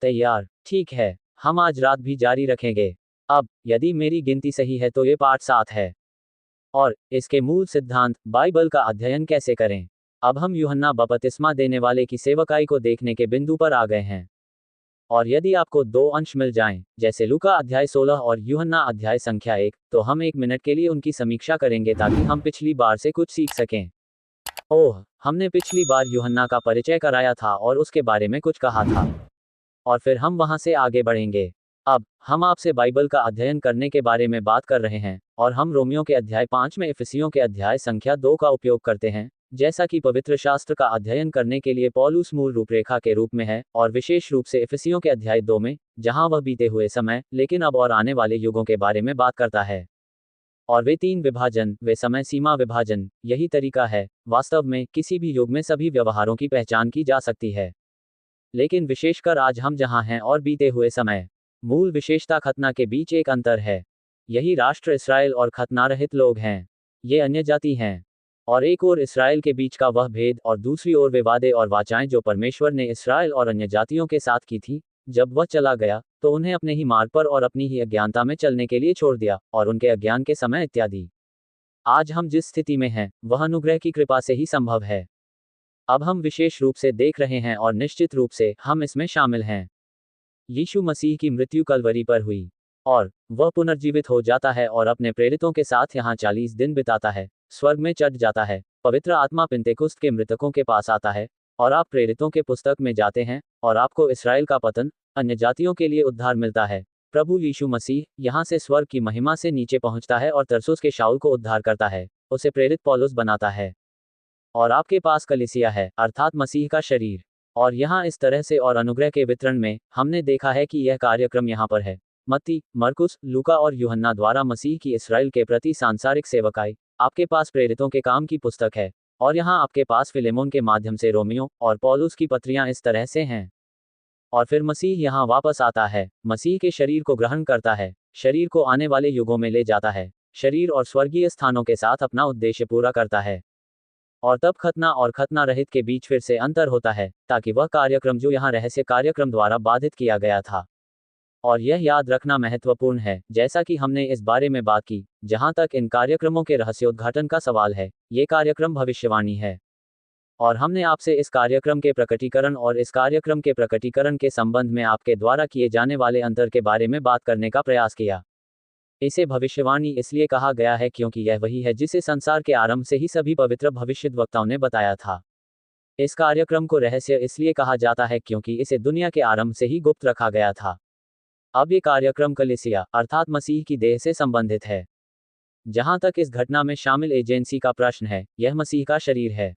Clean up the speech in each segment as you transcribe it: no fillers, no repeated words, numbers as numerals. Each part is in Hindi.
तैयार, ठीक है, हम आज रात भी जारी रखेंगे। अब यदि मेरी गिनती सही है तो ये पाठ 7 है। और इसके मूल सिद्धांत, बाइबल का अध्ययन कैसे करें। अब हम यूहन्ना बपतिस्मा देने वाले की सेवकाई को देखने के बिंदु पर आ गए हैं। और यदि आपको 2 अंश मिल जाएं, जैसे लूका अध्याय 16 और यूहन्ना अध्याय संख्या 1, तो हम 1 मिनट के लिए उनकी समीक्षा करेंगे ताकि हम पिछली बार से कुछ सीख सकें। ओह, हमने पिछली बार यूहन्ना का परिचय कराया था और उसके बारे में कुछ कहा था। और फिर हम वहां से आगे बढ़ेंगे। अब हम आपसे बाइबल का अध्ययन करने के बारे में बात कर रहे हैं, और हम रोमियो के अध्याय 5 में इफिसियों के अध्याय संख्या 2 का उपयोग करते हैं, जैसा कि पवित्र शास्त्र का अध्ययन करने के लिए पौलुस मूल रूपरेखा के रूप में है, और विशेष रूप से इफिसियों के अध्याय 2 में, जहां वह बीते हुए समय, लेकिन अब और आने वाले युगों के बारे में बात करता है। और वे 3 विभाजन, वे समय सीमा विभाजन, यही तरीका है, वास्तव में किसी भी युग में सभी व्यवहारों की पहचान की जा सकती है। लेकिन विशेषकर आज हम जहां हैं और बीते हुए समय, मूल विशेषता खतना के बीच एक अंतर है। यही राष्ट्र इसराइल और खतना रहित लोग हैं। ये अन्य जाति हैं। और एक ओर इसराइल के बीच का वह भेद, और दूसरी ओर वे वादे और वाचाएं जो परमेश्वर ने इसराइल और अन्य जातियों के साथ की थी। जब वह चला गया, तो उन्हें अपने ही मार्ग पर और अपनी ही अज्ञानता में चलने के लिए छोड़ दिया, और उनके अज्ञान के समय इत्यादि। आज हम जिस स्थिति में हैं, वह अनुग्रह की कृपा से ही संभव है। अब हम विशेष रूप से देख रहे हैं, और निश्चित रूप से हम इसमें शामिल हैं। यीशु मसीह की मृत्यु कलवरी पर हुई, और वह पुनर्जीवित हो जाता है और अपने प्रेरितों के साथ यहाँ 40 दिन बिताता है, स्वर्ग में चढ़ जाता है, पवित्र आत्मा पिन्तेकुस्त के मृतकों के पास आता है, और आप प्रेरितों के पुस्तक में जाते हैं, और आपको इसराइल का पतन, अन्य जातियों के लिए उद्धार मिलता है। प्रभु यीशु मसीह यहाँ से स्वर्ग की महिमा से नीचे पहुँचता है और तरसुस के शाऊल को उद्धार करता है, उसे प्रेरित पौलुस बनाता है। और आपके पास कलीसिया है, अर्थात मसीह का शरीर। और यहाँ इस तरह से और अनुग्रह के वितरण में, हमने देखा है कि यह कार्यक्रम यहाँ पर है। मत्ती, मरकुस, लूका और यूहन्ना द्वारा मसीह की इसराइल के प्रति सांसारिक सेवकाई। आपके पास प्रेरितों के काम की पुस्तक है, और यहाँ आपके पास फिलेमोन के माध्यम से रोमियो और पौलुस की पत्रियां इस तरह से हैं। और फिर मसीह यहाँ वापस आता है, मसीह के शरीर को ग्रहण करता है, शरीर को आने वाले युगों में ले जाता है, शरीर और स्वर्गीय स्थानों के साथ अपना उद्देश्य पूरा करता है। और तब खतना और खतना रहित के बीच फिर से अंतर होता है, ताकि वह कार्यक्रम जो यहाँ रहस्य कार्यक्रम द्वारा बाधित किया गया था। और यह याद रखना महत्वपूर्ण है, जैसा कि हमने इस बारे में बात की, जहाँ तक इन कार्यक्रमों के रहस्योद्घाटन का सवाल है, ये कार्यक्रम भविष्यवाणी है। और हमने आपसे इस कार्यक्रम के प्रकटीकरण और इस कार्यक्रम के प्रकटीकरण के संबंध में आपके द्वारा किए जाने वाले अंतर के बारे में बात करने का प्रयास किया। इसे भविष्यवाणी इसलिए कहा गया है क्योंकि यह वही है जिसे संसार के आरंभ से ही सभी पवित्र भविष्यद्वक्ताओं ने बताया था। इस कार्यक्रम को रहस्य इसलिए कहा जाता है क्योंकि इसे दुनिया के आरंभ से ही गुप्त रखा गया था। अब ये कार्यक्रम कलीसिया, अर्थात मसीह की देह से संबंधित है। जहां तक इस घटना में शामिल एजेंसी का प्रश्न है, यह मसीह का शरीर है।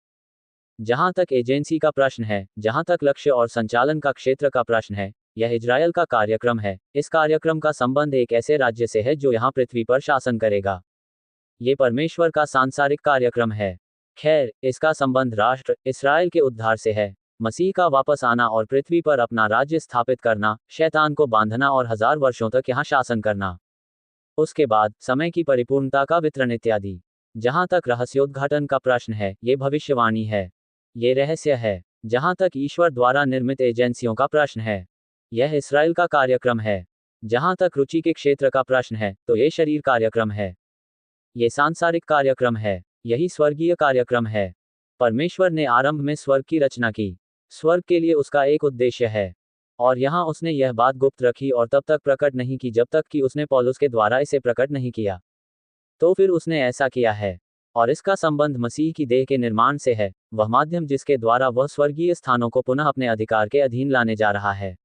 जहां तक एजेंसी का प्रश्न है, जहां तक लक्ष्य और संचालन का क्षेत्र का प्रश्न है, यह इजराइल का कार्यक्रम है। इस कार्यक्रम का संबंध एक ऐसे राज्य से है जो यहाँ पृथ्वी पर शासन करेगा। ये परमेश्वर का सांसारिक कार्यक्रम है। खैर, इसका संबंध राष्ट्र इसराइल के उद्धार से है, मसीह का वापस आना और पृथ्वी पर अपना राज्य स्थापित करना, शैतान को बांधना और 1000 वर्षों तक यहाँ शासन करना। उसके बाद समय की परिपूर्णता का वितरण इत्यादि। जहां तक रहस्योद्घाटन का प्रश्न है, ये भविष्यवाणी है, ये रहस्य है। जहां तक ईश्वर द्वारा निर्मित एजेंसियों का प्रश्न है, यह इसराइल का कार्यक्रम है। जहां तक रुचि के क्षेत्र का प्रश्न है, तो ये शरीर कार्यक्रम है, ये सांसारिक कार्यक्रम है, यही स्वर्गीय कार्यक्रम है। परमेश्वर ने आरंभ में स्वर्ग की रचना की, स्वर्ग के लिए उसका एक उद्देश्य है, और यहाँ उसने यह बात गुप्त रखी और तब तक प्रकट नहीं की जब तक कि उसने पौलुस के द्वारा इसे प्रकट नहीं किया। तो फिर उसने ऐसा किया है, और इसका संबंध मसीह की देह के निर्माण से है, वह माध्यम जिसके द्वारा वह स्वर्गीय स्थानों को पुनः अपने अधिकार के अधीन लाने जा रहा है।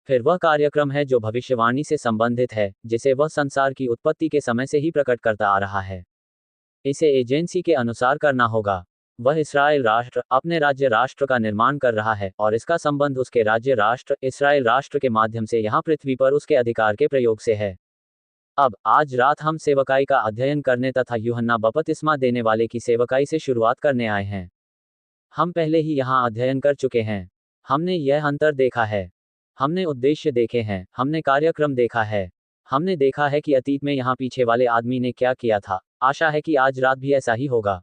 फिर वह कार्यक्रम है जो भविष्यवाणी से संबंधित है, जिसे वह संसार की उत्पत्ति के समय से ही प्रकट करता आ रहा है। इसे एजेंसी के अनुसार करना होगा। वह इसराइल राष्ट्र अपने राज्य राष्ट्र का निर्माण कर रहा है, और इसका संबंध उसके राज्य राष्ट्र इसराइल राष्ट्र के माध्यम से यहाँ पृथ्वी पर उसके अधिकार के प्रयोग से है। अब आज रात हम सेवकाई का अध्ययन करने तथा यूहन्ना बपतिस्मा देने वाले की सेवकाई से शुरुआत करने आए हैं। हम पहले ही यहाँ अध्ययन कर चुके हैं। हमने यह अंतर देखा है, हमने उद्देश्य देखे हैं, हमने कार्यक्रम देखा है, हमने देखा है कि अतीत में यहाँ पीछे वाले आदमी ने क्या किया था। आशा है कि आज रात भी ऐसा ही होगा।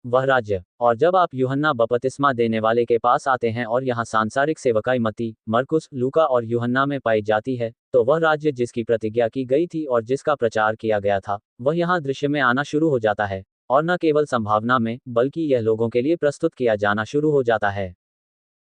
वह राज्य। और जब आप यूहन्ना बपतिस्मा देने वाले के पास आते हैं और यहाँ सांसारिक सेवकाई मत्ती, मरकुस, लूका और यूहन्ना में पाई जाती है, तो वह राज्य जिसकी प्रतिज्ञा की गई थी और जिसका प्रचार किया गया था, वह यहाँ दृश्य में आना शुरू हो जाता है, और न केवल संभावना में, बल्कि यह लोगों के लिए प्रस्तुत किया जाना शुरू हो जाता है।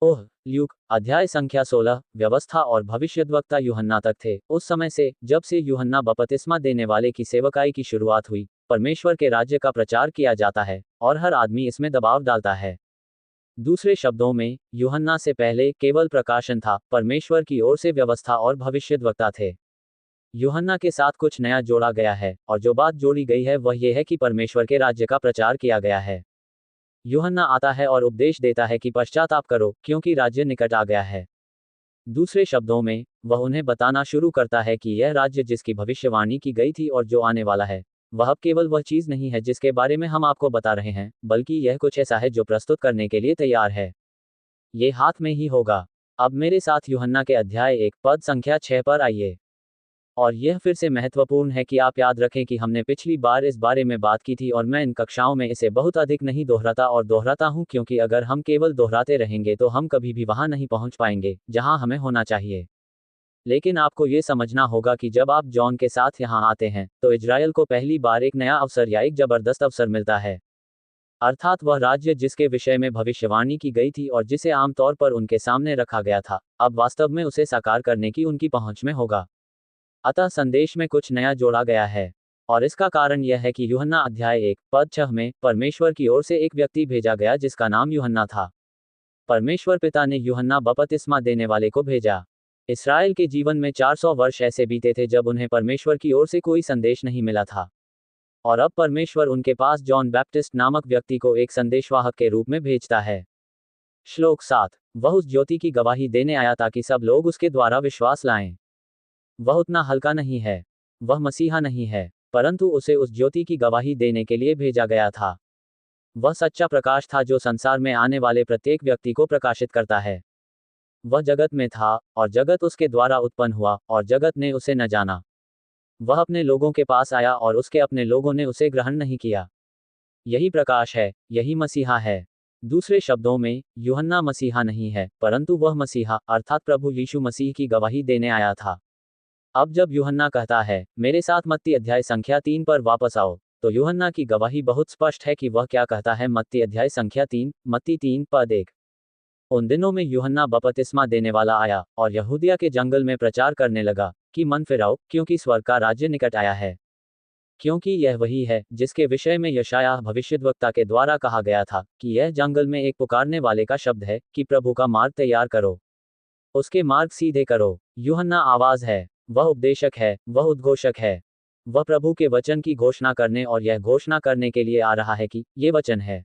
ओह, ल्यूक अध्याय संख्या 16, व्यवस्था और भविष्यद्वक्ता यूहन्ना तक थे। उस समय से, जब से यूहन्ना बपतिस्मा देने वाले की सेवकाई की शुरुआत हुई, परमेश्वर के राज्य का प्रचार किया जाता है, और हर आदमी इसमें दबाव डालता है। दूसरे शब्दों में, यूहन्ना से पहले केवल प्रकाशन था, परमेश्वर की ओर से व्यवस्था और भविष्यद्वक्ता थे। यूहन्ना के साथ कुछ नया जोड़ा गया है, और जो बात जोड़ी गई है वह यह है कि परमेश्वर के राज्य का प्रचार किया गया है। यूहन्ना आता है और उपदेश देता है कि पश्चाताप करो, क्योंकि राज्य निकट आ गया है। दूसरे शब्दों में, वह उन्हें बताना शुरू करता है कि यह राज्य जिसकी भविष्यवाणी की गई थी और जो आने वाला है, वह अब केवल वह चीज नहीं है जिसके बारे में हम आपको बता रहे हैं, बल्कि यह कुछ ऐसा है जो प्रस्तुत करने के लिए तैयार है। ये हाथ में ही होगा। अब मेरे साथ यूहन्ना के अध्याय 1 पद संख्या 6 पर आइए। और यह फिर से महत्वपूर्ण है कि आप याद रखें कि हमने पिछली बार इस बारे में बात की थी और मैं इन कक्षाओं में इसे बहुत अधिक नहीं दोहराता और दोहराता हूं, क्योंकि अगर हम केवल दोहराते रहेंगे तो हम कभी भी वहां नहीं पहुंच पाएंगे जहां हमें होना चाहिए। लेकिन आपको ये समझना होगा कि जब आप जॉन के साथ यहां आते हैं, तो इजराइल को पहली बार एक नया अवसर या एक जबरदस्त अवसर मिलता है। अर्थात वह राज्य जिसके विषय में भविष्यवाणी की गई थी और जिसे आमतौर पर उनके सामने रखा गया था, अब वास्तव में उसे साकार करने की उनकी पहुंच में होगा। अतः संदेश में कुछ नया जोड़ा गया है। और इसका कारण यह है कि यूहन्ना अध्याय 1 पद 6 में, परमेश्वर की ओर से एक व्यक्ति भेजा गया जिसका नाम यूहन्ना था। परमेश्वर पिता ने यूहन्ना बपतिस्मा देने वाले को भेजा। इसराइल के जीवन में 400 वर्ष ऐसे बीते थे जब उन्हें परमेश्वर की ओर से कोई संदेश नहीं मिला था। और अब परमेश्वर उनके पास जॉन बैप्टिस्ट नामक व्यक्ति को एक संदेशवाहक के रूप में भेजता है। श्लोक 7, वह उस ज्योति की गवाही देने आया ताकि सब लोग उसके द्वारा विश्वास लाएं। वह उतना हल्का नहीं है। वह मसीहा नहीं है, परंतु उसे उस ज्योति की गवाही देने के लिए भेजा गया था। वह सच्चा प्रकाश था जो संसार में आने वाले प्रत्येक व्यक्ति को प्रकाशित करता है। वह जगत में था, और जगत उसके द्वारा उत्पन्न हुआ, और जगत ने उसे न जाना। वह अपने लोगों के पास आया और उसके अपने लोगों ने उसे ग्रहण नहीं किया। यही प्रकाश है, यही मसीहा है। दूसरे शब्दों में, यूहन्ना मसीहा नहीं है, परंतु वह मसीहा अर्थात प्रभु यीशु मसीह की गवाही देने आया था। अब जब यूहन्ना कहता है, मेरे साथ मत्ती अध्याय संख्या 3 पर वापस आओ, तो यूहन्ना की गवाही बहुत स्पष्ट है कि वह क्या कहता है। मत्ती अध्याय संख्या 3, मत्ती 3 पद 1। उन दिनों में यूहन्ना बपतिस्मा देने वाला आया और यहूदिया के जंगल में प्रचार करने लगा कि मन फिराओ, क्योंकि स्वर्ग का राज्य निकट आया है। क्योंकि यह वही है जिसके विषय में यशायाह भविष्यद्वक्ता के द्वारा कहा गया था कि यह जंगल में एक पुकारने वाले का शब्द है कि प्रभु का मार्ग तैयार करो, उसके मार्ग सीधे करो। यूहन्ना आवाज है, वह उपदेशक है, वह उद्घोषक है। वह प्रभु के वचन की घोषणा करने और यह घोषणा करने के लिए आ रहा है कि ये वचन है।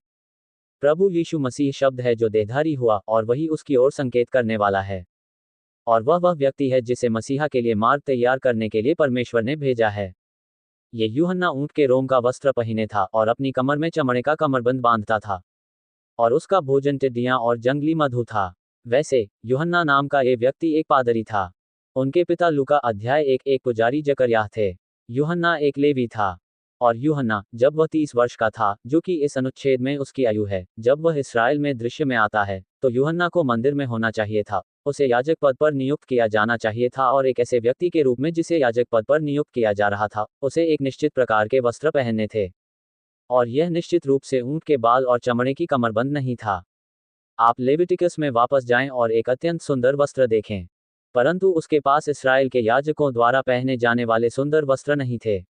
प्रभु यीशु मसीह शब्द है जो देहधारी हुआ, और वही उसकी ओर संकेत करने वाला है। और वह व्यक्ति है जिसे मसीहा के लिए मार्ग तैयार करने के लिए परमेश्वर ने भेजा है। ये यूहन्ना ऊंट के रोम का वस्त्र पहने था और अपनी कमर में चमड़े का कमरबंद बांधता था। और उसका भोजन टिड्डियां और जंगली मधु था। वैसे यूहन्ना नाम का ये व्यक्ति एक पादरी था। उनके पिता लूका अध्याय 1 एक पुजारी जकरयाह थे। यूहन्ना एक लेवी था। और यूहन्ना, जब वह 30 वर्ष का था, जो कि इस अनुच्छेद में उसकी आयु है, जब वह इसराइल में दृश्य में आता है, तो यूहन्ना को मंदिर में होना चाहिए था। उसे याजक पद पर नियुक्त किया जाना चाहिए था, और एक ऐसे व्यक्ति के रूप में जिसे याजक पद पर नियुक्त किया जा रहा था, उसे एक निश्चित प्रकार के वस्त्र पहनने थे। और यह निश्चित रूप से ऊंट के बाल और चमड़े की कमरबंद नहीं था। आप लेविटिकस में वापस जाएं और एक अत्यंत सुंदर वस्त्र देखें। परंतु उसके पास इसराइल के याजकों द्वारा पहने जाने वाले सुंदर वस्त्र नहीं थे।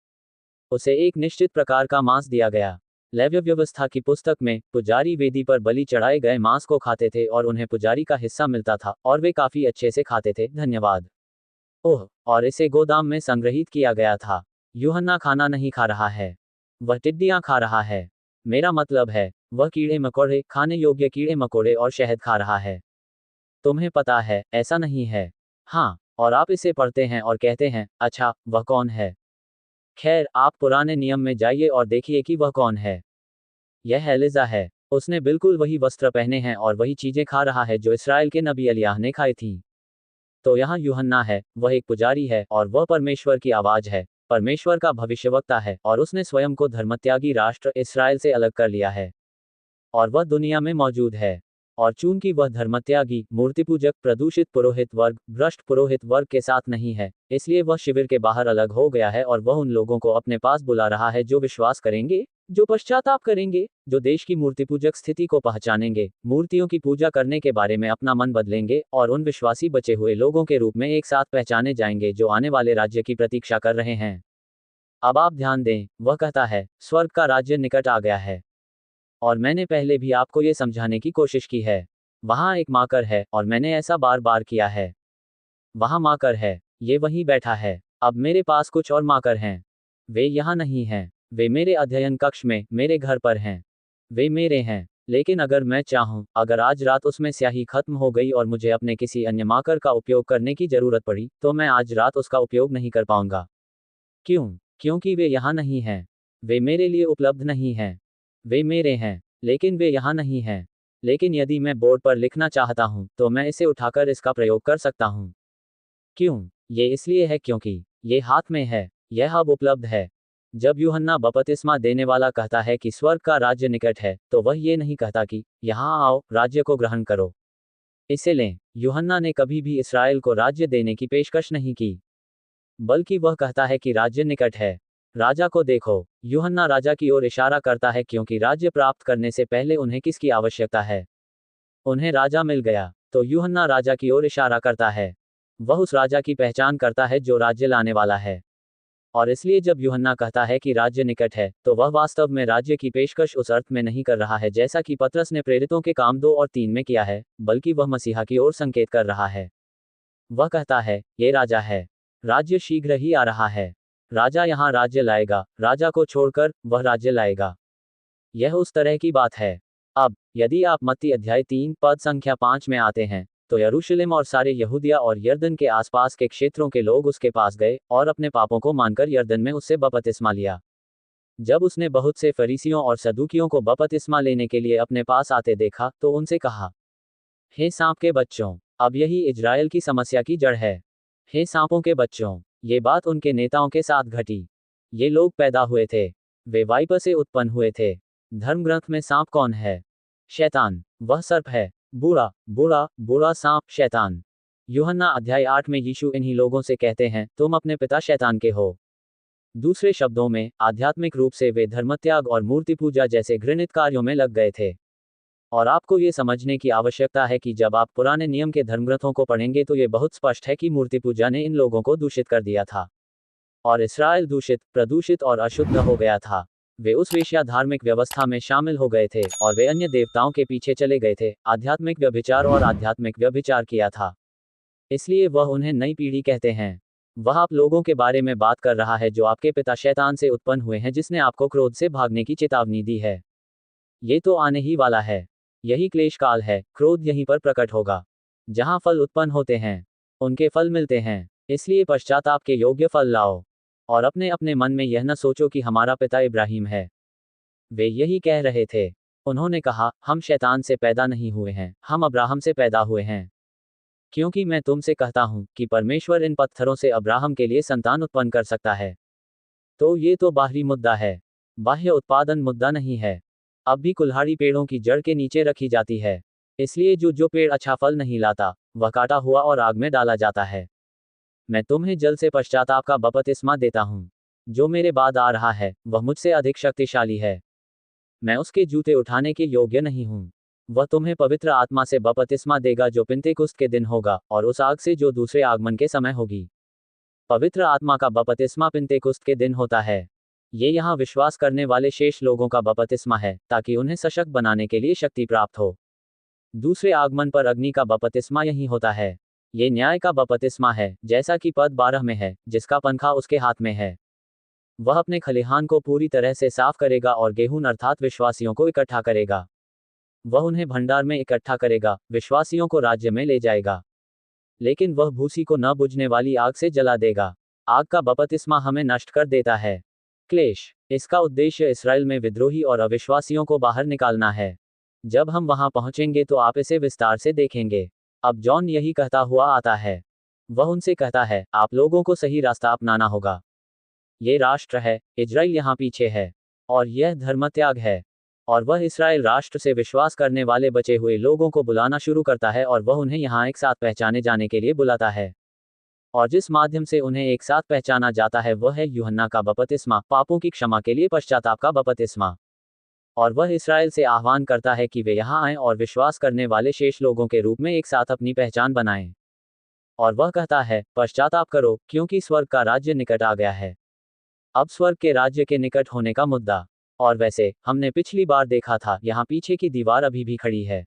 उसे एक निश्चित प्रकार का मांस दिया गया। लेव्य व्यवस्था की पुस्तक में, पुजारी वेदी पर बलि चढ़ाए गए मांस को खाते थे और उन्हें पुजारी का हिस्सा मिलता था, और वे काफी अच्छे से खाते थे। धन्यवाद। ओह, और इसे गोदाम में संग्रहित किया गया था। यूहन्ना खाना नहीं खा रहा है, वह टिड्डियां खा रहा है। मेरा मतलब है, वह कीड़े मकोड़े, खाने योग्य कीड़े मकोड़े और शहद खा रहा है। तुम्हें पता है, ऐसा नहीं है। हाँ, और आप इसे पढ़ते हैं और कहते हैं, अच्छा, वह कौन है? खैर, आप पुराने नियम में जाइए और देखिए कि वह कौन है। यह एलिजा है। उसने बिल्कुल वही वस्त्र पहने हैं और वही चीजें खा रहा है जो इसराइल के नबी एलिय्याह ने खाई थी। तो यहाँ यूहन्ना है, वह एक पुजारी है, और वह परमेश्वर की आवाज है, परमेश्वर का भविष्यवक्ता है, और उसने स्वयं को धर्मत्यागी राष्ट्र इसराइल से अलग कर लिया है। और वह दुनिया में मौजूद है। और चूंकि वह धर्मत्यागी, मूर्तिपूजक, प्रदूषित पुरोहित वर्ग, भ्रष्ट पुरोहित वर्ग के साथ नहीं है, इसलिए वह शिविर के बाहर अलग हो गया है और वह उन लोगों को अपने पास बुला रहा है जो विश्वास करेंगे, जो पश्चाताप करेंगे, जो देश की मूर्तिपूजक स्थिति को पहचानेंगे, मूर्तियों की पूजा करने के बारे में अपना मन बदलेंगे और उन विश्वासी बचे हुए लोगों के रूप में एक साथ पहचाने जाएंगे जो आने वाले राज्य की प्रतीक्षा कर रहे हैं। अब आप ध्यान दें, वह कहता है, स्वर्ग का राज्य निकट आ गया है। और मैंने पहले भी आपको ये समझाने की कोशिश की है। वहाँ एक माकर है और मैंने ऐसा बार बार किया है। वहाँ माकर है, ये वहीं बैठा है। अब मेरे पास कुछ और माकर हैं। वे यहाँ नहीं हैं। वे मेरे अध्ययन कक्ष में, मेरे घर पर हैं। वे मेरे हैं। लेकिन अगर मैं चाहूँ, अगर आज रात उसमें स्याही खत्म हो गई और मुझे अपने किसी अन्य माकर का उपयोग करने की जरूरत पड़ी, तो मैं आज रात उसका उपयोग नहीं कर पाऊंगा। क्यों? क्योंकि वे यहाँ नहीं हैं। वे मेरे लिए उपलब्ध नहीं हैं। वे मेरे हैं, लेकिन वे यहाँ नहीं हैं। लेकिन यदि मैं बोर्ड पर लिखना चाहता हूँ, तो मैं इसे उठाकर इसका प्रयोग कर सकता हूँ। क्यों? ये इसलिए है क्योंकि ये हाथ में है, यह अब उपलब्ध है। जब यूहन्ना बपतिस्मा देने वाला कहता है कि स्वर्ग का राज्य निकट है, तो वह ये नहीं कहता कि यहाँ आओ, राज्य को ग्रहण करो। इसे लें, यूहन्ना ने कभी भी इस्राएल को राज्य देने की पेशकश नहीं की, बल्कि वह कहता है कि राज्य निकट है। राजा को देखो। यूहन्ना राजा की ओर इशारा करता है क्योंकि राज्य प्राप्त करने से पहले उन्हें किसकी आवश्यकता है? उन्हें राजा मिल गया, तो यूहन्ना राजा की ओर इशारा करता है। वह उस राजा की पहचान करता है जो राज्य लाने वाला है। और इसलिए जब यूहन्ना कहता है कि राज्य निकट है, तो वह वास्तव में राज्य की पेशकश उस अर्थ में नहीं कर रहा है जैसा कि पतरस ने प्रेरितों के काम 2 और 3 में किया है, बल्कि वह मसीहा की ओर संकेत कर रहा है। वह कहता है, ये राजा है। राज्य शीघ्र ही आ रहा है। राजा यहाँ राज्य लाएगा, राजा को छोड़कर वह राज्य लाएगा। यह उस तरह की बात है। अब यदि आप मत्ती अध्याय 3 पद संख्या 5 में आते हैं, तो यरूशलेम और सारे यहूदिया और यरदन के आसपास के क्षेत्रों के लोग उसके पास गए और अपने पापों को मानकर यरदन में उससे बपतिस्मा लिया। जब उसने बहुत से फरीसियों और सदूकियों को बपतिस्मा लेने के लिए अपने पास आते देखा, तो उनसे कहा, हे सांप के बच्चों, अब यही इजराइल की समस्या की जड़ है। हे सांपों के बच्चों, ये बात उनके नेताओं के साथ घटी। ये लोग पैदा हुए थे, वे वाइपर से उत्पन्न हुए थे। धर्मग्रंथ में सांप कौन है? शैतान। वह सर्प है, बूढ़ा बूढ़ा बूढ़ा सांप, शैतान। यूहन्ना अध्याय 8 में यीशु इन्हीं लोगों से कहते हैं, तुम अपने पिता शैतान के हो। दूसरे शब्दों में, आध्यात्मिक रूप से वे धर्मत्याग और मूर्ति पूजा जैसे घृणित कार्यों में लग गए थे। और आपको ये समझने की आवश्यकता है कि जब आप पुराने नियम के धर्मग्रंथों को पढ़ेंगे तो ये बहुत स्पष्ट है कि मूर्ति पूजा ने इन लोगों को दूषित कर दिया था। और इस्राएल दूषित, प्रदूषित और अशुद्ध हो गया था। वे उस वेश्या धार्मिक व्यवस्था में शामिल हो गए थे और वे अन्य देवताओं के पीछे चले गए थे, आध्यात्मिक व्यभिचार और आध्यात्मिक व्यभिचार किया था। इसलिए वह उन्हें नई पीढ़ी कहते हैं। वह आप लोगों के बारे में बात कर रहा है जो आपके पिता शैतान से उत्पन्न हुए हैं, जिसने आपको क्रोध से भागने की चेतावनी दी है। ये तो आने ही वाला है। यही क्लेश काल है, क्रोध यहीं पर प्रकट होगा। जहां फल उत्पन्न होते हैं, उनके फल मिलते हैं। इसलिए पश्चाताप के योग्य फल लाओ। और अपने अपने मन में यह न सोचो कि हमारा पिता इब्राहिम है। वे यही कह रहे थे। उन्होंने कहा, हम शैतान से पैदा नहीं हुए हैं, हम अब्राहम से पैदा हुए हैं। क्योंकि मैं तुमसे कहता हूं कि परमेश्वर इन पत्थरों से अब्राहम के लिए संतान उत्पन्न कर सकता है। तो ये तो बाहरी मुद्दा है, बाह्य उत्पादन मुद्दा नहीं है। अब भी कुल्हाड़ी पेड़ों की जड़ के नीचे रखी जाती है। इसलिए जो पेड़ अच्छा फल नहीं लाता, वह काटा हुआ और आग में डाला जाता है। मैं तुम्हें जल से पश्चाताप का बपतिस्मा देता हूँ। जो मेरे बाद आ रहा है, वह मुझसे अधिक शक्तिशाली है। मैं उसके जूते उठाने के योग्य नहीं हूँ। वह तुम्हें पवित्र आत्मा से बपतिस्मा देगा जो पिन्तेकुस्त के दिन होगा, और उस आग से जो दूसरे आगमन के समय होगी। पवित्र आत्मा का बपतिस्मा पिन्तेकुस्त के दिन होता है। ये यहाँ विश्वास करने वाले शेष लोगों का बपतिस्मा है, ताकि उन्हें सशक्त बनाने के लिए शक्ति प्राप्त हो। दूसरे आगमन पर अग्नि का बपतिस्मा यही होता है। ये न्याय का बपतिस्मा है, जैसा कि पद 12 में है, जिसका पंखा उसके हाथ में है। वह अपने खलिहान को पूरी तरह से साफ करेगा और गेहूं अर्थात विश्वासियों को इकट्ठा करेगा। वह उन्हें भंडार में इकट्ठा करेगा, विश्वासियों को राज्य में ले जाएगा। लेकिन वह भूसी को न बुझने वाली आग से जला देगा। आग का बपतिस्मा हमें नष्ट कर देता है। क्लेश। इसका उद्देश्य इस्राएल में विद्रोही और अविश्वासियों को बाहर निकालना है। जब हम वहां पहुंचेंगे तो आप इसे विस्तार से देखेंगे। अब जॉन यही कहता हुआ आता है। वह उनसे कहता है, आप लोगों को सही रास्ता अपनाना होगा। ये राष्ट्र है, इजराइल यहाँ पीछे है। और यह धर्मत्याग है। और वह इस्राएल राष्ट्र से विश्वास करने वाले बचे हुए लोगों को बुलाना शुरू करता है और वह उन्हें यहाँ एक साथ पहचाने जाने के लिए बुलाता है। और जिस माध्यम से उन्हें एक साथ पहचाना जाता है वह है यूहन्ना का बपतिस्मा, पापों की क्षमा के लिए पश्चाताप का बपतिस्मा। और वह इस्राएल से आह्वान करता है कि वे यहाँ आएं और विश्वास करने वाले शेष लोगों के रूप में एक साथ अपनी पहचान बनाएं। और वह कहता है, पश्चाताप करो, क्योंकि स्वर्ग का राज्य निकट आ गया है। अब स्वर्ग के राज्य के निकट होने का मुद्दा। और वैसे हमने पिछली बार देखा था, यहाँ पीछे की दीवार अभी भी खड़ी है।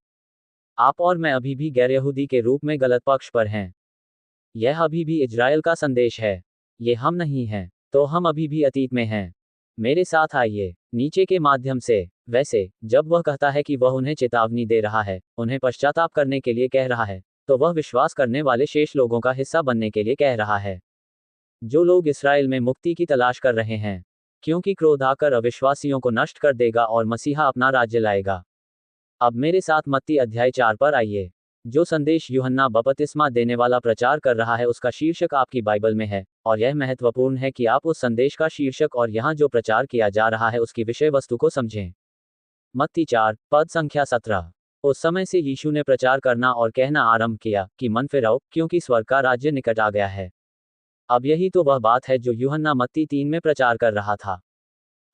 आप और मैं अभी भी गैर यहूदी के रूप में गलत पक्ष पर हैं। यह अभी भी इजराइल का संदेश है। ये हम नहीं हैं, तो हम अभी भी अतीत में हैं। मेरे साथ आइए नीचे के माध्यम से। वैसे जब वह कहता है कि वह उन्हें चेतावनी दे रहा है, उन्हें पश्चाताप करने के लिए कह रहा है, तो वह विश्वास करने वाले शेष लोगों का हिस्सा बनने के लिए कह रहा है, जो लोग इस्राएल में मुक्ति की तलाश कर रहे हैं, क्योंकि क्रोध आकर अविश्वासियों को नष्ट कर देगा और मसीहा अपना राज्य लाएगा। अब मेरे साथ मत्ती अध्याय 4 पर आइए। जो संदेश यूहन्ना बपतिस्मा देने वाला प्रचार कर रहा है उसका शीर्षक आपकी बाइबल में है, और यह महत्वपूर्ण है कि आप उस संदेश का शीर्षक और यहाँ जो प्रचार किया जा रहा है उसकी विषय वस्तु को समझें। मत्ती 4 पद संख्या 17। उस समय से यीशु ने प्रचार करना और कहना आरंभ किया कि मन फिराओ, क्योंकि स्वर्ग का राज्य निकट आ गया है। अब यही तो वह बात है जो यूहन्ना मत्ती 3 में प्रचार कर रहा था।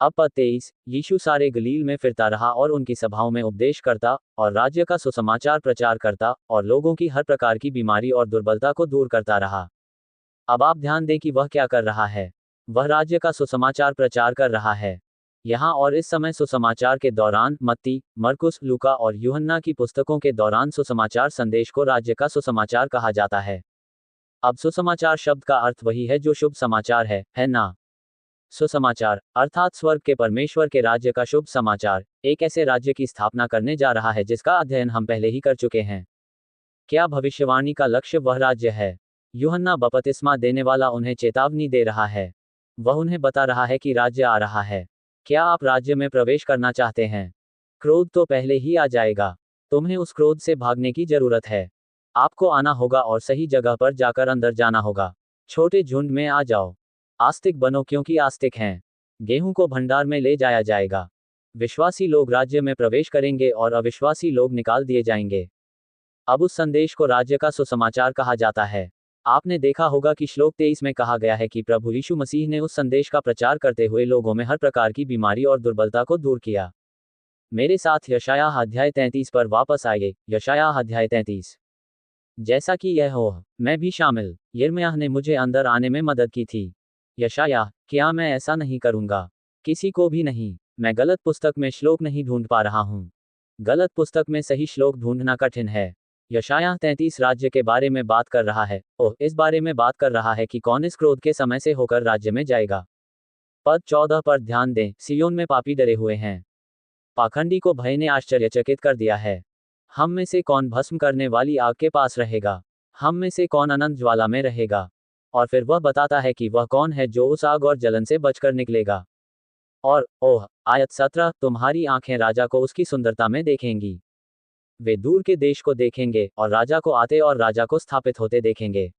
अब पद 23, यीशु सारे गलील में फिरता रहा और उनकी सभाओं में उपदेश करता और राज्य का सुसमाचार प्रचार करता और लोगों की हर प्रकार की बीमारी और दुर्बलता को दूर करता रहा। अब आप ध्यान दें कि वह क्या कर रहा है। वह राज्य का सुसमाचार प्रचार कर रहा है। यहाँ और इस समय सुसमाचार के दौरान मत्ती, मरकुस, लूका और यूहन्ना की पुस्तकों के दौरान सुसमाचार संदेश को राज्य का सुसमाचार कहा जाता है। अब सुसमाचार शब्द का अर्थ वही है जो शुभ समाचार है ना? सुसमाचार अर्थात स्वर्ग के परमेश्वर के राज्य का शुभ समाचार, एक ऐसे राज्य की स्थापना करने जा रहा है जिसका अध्ययन हम पहले ही कर चुके हैं। क्या भविष्यवाणी का लक्ष्य वह राज्य है? यूहन्ना बपतिस्मा देने वाला उन्हें चेतावनी दे रहा है। वह उन्हें बता रहा है कि राज्य आ रहा है। क्या आप राज्य में प्रवेश करना चाहते हैं? क्रोध तो पहले ही आ जाएगा। तुम्हें उस क्रोध से भागने की जरूरत है। आपको आना होगा और सही जगह पर जाकर अंदर जाना होगा। छोटे झुंड में आ जाओ। आस्तिक बनो क्योंकि आस्तिक हैं। गेहूं को भंडार में ले जाया जाएगा। विश्वासी लोग राज्य में प्रवेश करेंगे और अविश्वासी लोग निकाल दिए जाएंगे। अब उस संदेश को राज्य का सुसमाचार कहा जाता है। आपने देखा होगा कि श्लोक 23 में कहा गया है कि प्रभु यीशु मसीह ने उस संदेश का प्रचार करते हुए लोगों में हर प्रकार की बीमारी और दुर्बलता को दूर किया। मेरे साथ यशायाह अध्याय 33 पर वापस आइए। यशायाह अध्याय 33। जैसा कि यह हो, मैं भी शामिल। यिर्मयाह ने मुझे अंदर आने में मदद की थी। यशायाह, क्या मैं ऐसा नहीं करूंगा? किसी को भी नहीं। मैं गलत पुस्तक में श्लोक नहीं ढूंढ पा रहा हूं। गलत पुस्तक में सही श्लोक ढूंढना कठिन है। यशायाह 33 राज्य के बारे में बात कर रहा है। इस बारे में बात कर रहा है कि कौन इस क्रोध के समय से होकर राज्य में जाएगा। पद 14 पर ध्यान दें। सियोन में पापी डरे हुए हैं। पाखंडी को भय ने आश्चर्यचकित कर दिया है। हम में से कौन भस्म करने वाली आग के पास रहेगा? हम में से कौन अनंत ज्वाला में रहेगा? और फिर वह बताता है कि वह कौन है जो उस आग और जलन से बचकर निकलेगा। और आयत 17, तुम्हारी आंखें राजा को उसकी सुंदरता में देखेंगी। वे दूर के देश को देखेंगे और राजा को आते और राजा को स्थापित होते देखेंगे।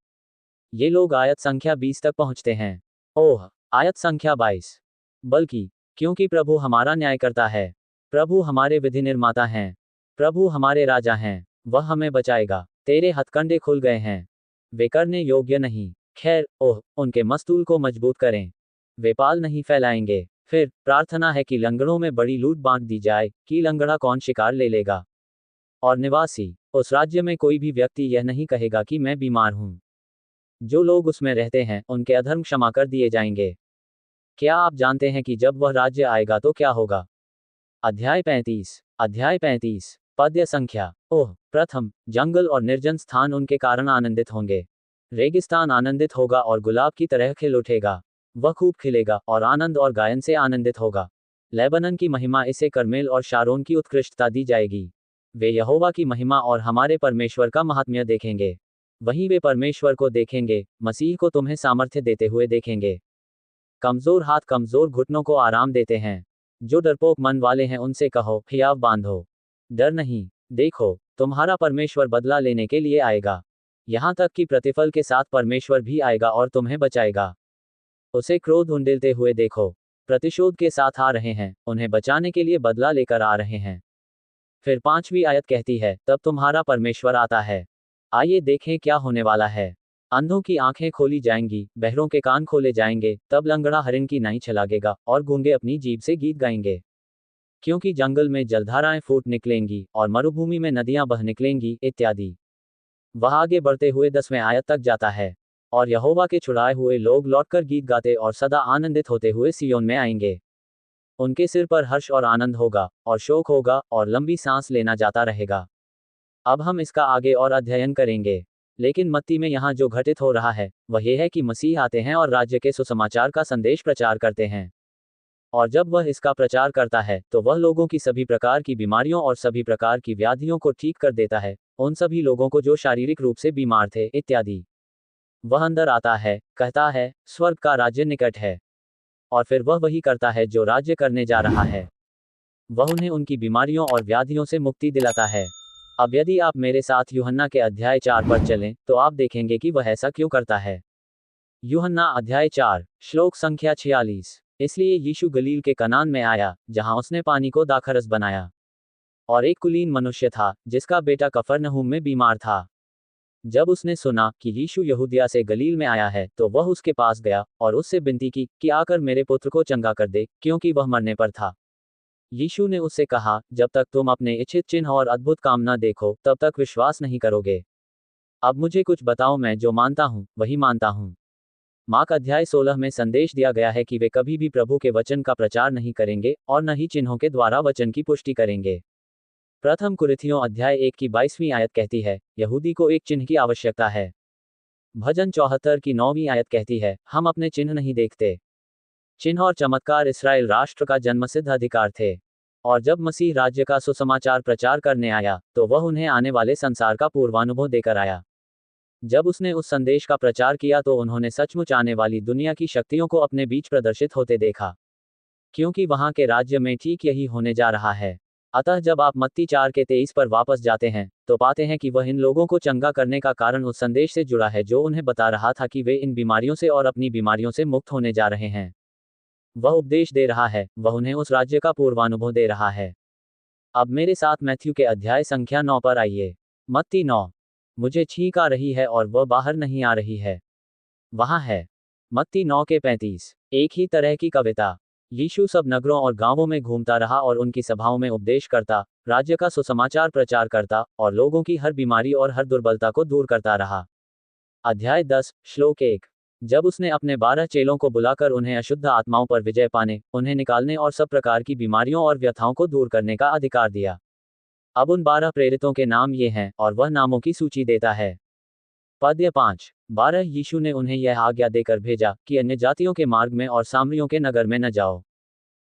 ये लोग आयत संख्या 20 तक पहुंचते हैं। आयत संख्या 22। बल्कि क्योंकि प्रभु हमारा न्याय करता है। प्रभु हमारे विधि निर्माता हैं। प्रभु हमारे राजा हैं। वह हमें बचाएगा। तेरे हथकंडे खुल गए हैं। वे करने योग्य नहीं। खैर, उनके मस्तूल को मजबूत करें। वे पाल नहीं फैलाएंगे। फिर प्रार्थना है कि लंगड़ों में बड़ी लूट बांट दी जाए कि लंगड़ा कौन शिकार ले लेगा। और निवासी, उस राज्य में कोई भी व्यक्ति यह नहीं कहेगा कि मैं बीमार हूं। जो लोग उसमें रहते हैं उनके अधर्म क्षमा कर दिए जाएंगे। क्या आप जानते हैं कि जब वह राज्य आएगा तो क्या होगा? अध्याय 35 पद्य संख्या। प्रथम, जंगल और निर्जन स्थान उनके कारण आनंदित होंगे। रेगिस्तान आनंदित होगा और गुलाब की तरह खिल उठेगा। वह खूब खिलेगा और आनंद और गायन से आनंदित होगा। लेबनन की महिमा इसे कर्मेल और शारोन की उत्कृष्टता दी जाएगी। वे यहोवा की महिमा और हमारे परमेश्वर का महात्म्य देखेंगे। वहीं वे परमेश्वर को देखेंगे, मसीह को तुम्हें सामर्थ्य देते हुए देखेंगे। कमजोर हाथ कमजोर घुटनों को आराम देते हैं। जो डरपोक मन वाले हैं उनसे कहो, हियाव बांधो। डर नहीं, देखो, तुम्हारा परमेश्वर बदला लेने के लिए आएगा। यहाँ तक कि प्रतिफल के साथ परमेश्वर भी आएगा और तुम्हें बचाएगा। उसे क्रोध उंडेलते हुए देखो। प्रतिशोध के साथ आ रहे हैं, उन्हें बचाने के लिए बदला लेकर आ रहे हैं। फिर 5वीं आयत कहती है, तब तुम्हारा परमेश्वर आता है। आइए देखें क्या होने वाला है। अंधों की आंखें खोली जाएंगी, बहरों के कान खोले जाएंगे, तब लंगड़ा हरिन की नाई चलागेगा और गूंगे अपनी जीभ से गीत गाएंगे। क्योंकि जंगल में जलधाराएं फूट निकलेंगी और मरुभूमि में नदियां बह निकलेंगी, इत्यादि। वह आगे बढ़ते हुए 10वें आयत तक जाता है। और यहोवा के छुड़ाए हुए लोग लौटकर गीत गाते और सदा आनंदित होते हुए सियोन में आएंगे। उनके सिर पर हर्ष और आनंद होगा, और शोक होगा, और लंबी सांस लेना जाता रहेगा। अब हम इसका आगे और अध्ययन करेंगे। लेकिन मत्ती में यहाँ जो घटित हो रहा है, वह यह है कि मसीह आते हैं और राज्य के सुसमाचार का संदेश प्रचार करते हैं। और जब वह इसका प्रचार करता है, तो वह लोगों की सभी प्रकार की बीमारियों और सभी प्रकार की व्याधियों को ठीक कर देता है, उन सभी लोगों को जो शारीरिक रूप से बीमार थे, इत्यादि। वह अंदर आता है, कहता है, स्वर्ग का राज्य निकट है। और फिर वह वही करता है जो राज्य करने जा रहा है। वह उन्हें उनकी बीमारियों और व्याधियों से मुक्ति दिलाता है। अब यदि आप मेरे साथ यूहन्ना के अध्याय 4 पर चलें, तो आप देखेंगे कि वह ऐसा क्यों करता है। यूहन्ना अध्याय 4, श्लोक संख्या 46। इसलिए यीशु गलील के कनान में आया, जहां उसने पानी को दाखरस बनाया। और एक कुलीन मनुष्य था, जिसका बेटा कफरनहूम में बीमार था। जब उसने सुना कि यीशु यहूदिया से गलील में आया है, तो वह उसके पास गया और उससे विनती की कि आकर मेरे पुत्र को चंगा कर दे, क्योंकि वह मरने पर था। यीशु ने उससे कहा, जब तक तुम अपने इच्छित चिन्ह और अद्भुत काम न देखो, तब तक विश्वास नहीं करोगे। अब मुझे कुछ बताओ, मैं जो मानता हूँ वही मानता हूँ। मार्क अध्याय 16 में संदेश दिया गया है कि वे कभी भी प्रभु के वचन का प्रचार नहीं करेंगे और न ही चिन्हों के द्वारा वचन की पुष्टि करेंगे। प्रथम कुरिन्थियों अध्याय 1 की 22वीं आयत कहती है, यहूदी को एक चिन्ह की आवश्यकता है। भजन 74 की 9वीं आयत कहती है, हम अपने चिन्ह नहीं देखते। चिन्ह और चमत्कार इस्राएल राष्ट्र का जन्मसिद्ध अधिकार थे। और जब मसीह राज्य का सुसमाचार प्रचार करने आया, तो वह उन्हें आने वाले संसार का पूर्वानुभव देकर आया। जब उसने उस संदेश का प्रचार किया, तो उन्होंने सचमुच आने वाली दुनिया की शक्तियों को अपने बीच प्रदर्शित होते देखा। क्योंकि वहां के राज्य में ठीक यही होने जा रहा है। अतः जब आप मत्ती 4 के 23 पर वापस जाते हैं, तो पाते हैं कि वह इन लोगों को चंगा करने का कारण उस संदेश से जुड़ा है जो उन्हें बता रहा था कि वे इन बीमारियों से और अपनी बीमारियों से मुक्त होने जा रहे हैं। वह उपदेश दे रहा है, वह उन्हें उस राज्य का पूर्वानुभव दे रहा है। अब मेरे साथ मैथ्यू के अध्याय संख्या 9 पर आइए। मत्ती 9। मुझे छींक आ रही है और वह बाहर नहीं आ रही है। वहाँ है। मत्ती 9 के 35। एक ही तरह की कविता। यीशु सब नगरों और गांवों में घूमता रहा और उनकी सभाओं में उपदेश करता, राज्य का सुसमाचार प्रचार करता और लोगों की हर बीमारी और हर दुर्बलता को दूर करता रहा। अध्याय 10, श्लोक 1। जब उसने अपने 12 चेलों को बुलाकर उन्हें अशुद्ध आत्माओं पर विजय पाने, उन्हें निकालने और सब प्रकार की बीमारियों और व्यथाओं को दूर करने का अधिकार दिया। अब उन 12 प्रेरितों के नाम ये हैं, और वह नामों की सूची देता है। पद्य 5। 12 यीशु ने उन्हें यह आज्ञा देकर भेजा कि अन्य जातियों के मार्ग में और सामरियों के नगर में न जाओ।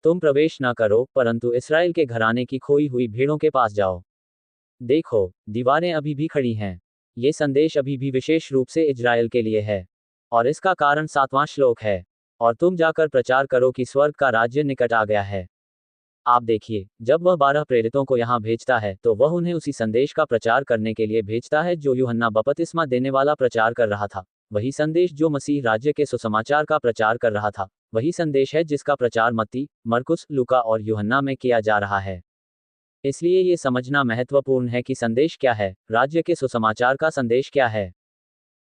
तुम प्रवेश न करो, परंतु इस्राएल के घराने की खोई हुई भीड़ों के पास जाओ। देखो, दीवारें अभी भी खड़ी हैं। ये संदेश अभी भी विशेष रूप से इजराइल के लिए है। और इसका कारण 7वां श्लोक है। और तुम जाकर प्रचार करो कि स्वर्ग का राज्य निकट आ गया है। आप देखिए, जब वह 12 प्रेरितों को यहाँ भेजता है, तो वह उन्हें उसी संदेश का प्रचार करने के लिए भेजता है जो यूहन्ना बपतिस्मा देने वाला प्रचार कर रहा था। वही संदेश जो मसीह राज्य के सुसमाचार का प्रचार कर रहा था। वही संदेश है जिसका प्रचार मत्ती, मरकुस, लूका और यूहन्ना में किया जा रहा है। इसलिए ये समझना महत्वपूर्ण है कि संदेश क्या है, राज्य के सुसमाचार का संदेश क्या है।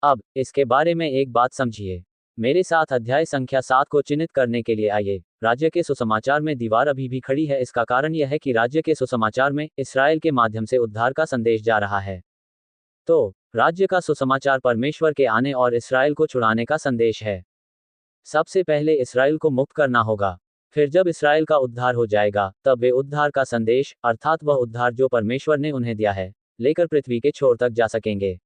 अब इसके बारे में एक बात समझिए। मेरे साथ अध्याय संख्या 7 को चिन्हित करने के लिए आइए। राज्य के सुसमाचार में दीवार अभी भी खड़ी है। इसका कारण यह है कि राज्य के सुसमाचार में इस्राएल के माध्यम से उद्धार का संदेश जा रहा है। तो राज्य का सुसमाचार परमेश्वर के आने और इस्राएल को छुड़ाने का संदेश है। सबसे पहले इस्राएल को मुक्त करना होगा। फिर जब इस्राएल का उद्धार हो जाएगा, तब वे उद्धार का संदेश, अर्थात वह उद्धार जो परमेश्वर ने उन्हें दिया है, लेकर पृथ्वी के छोर तक जा सकेंगे।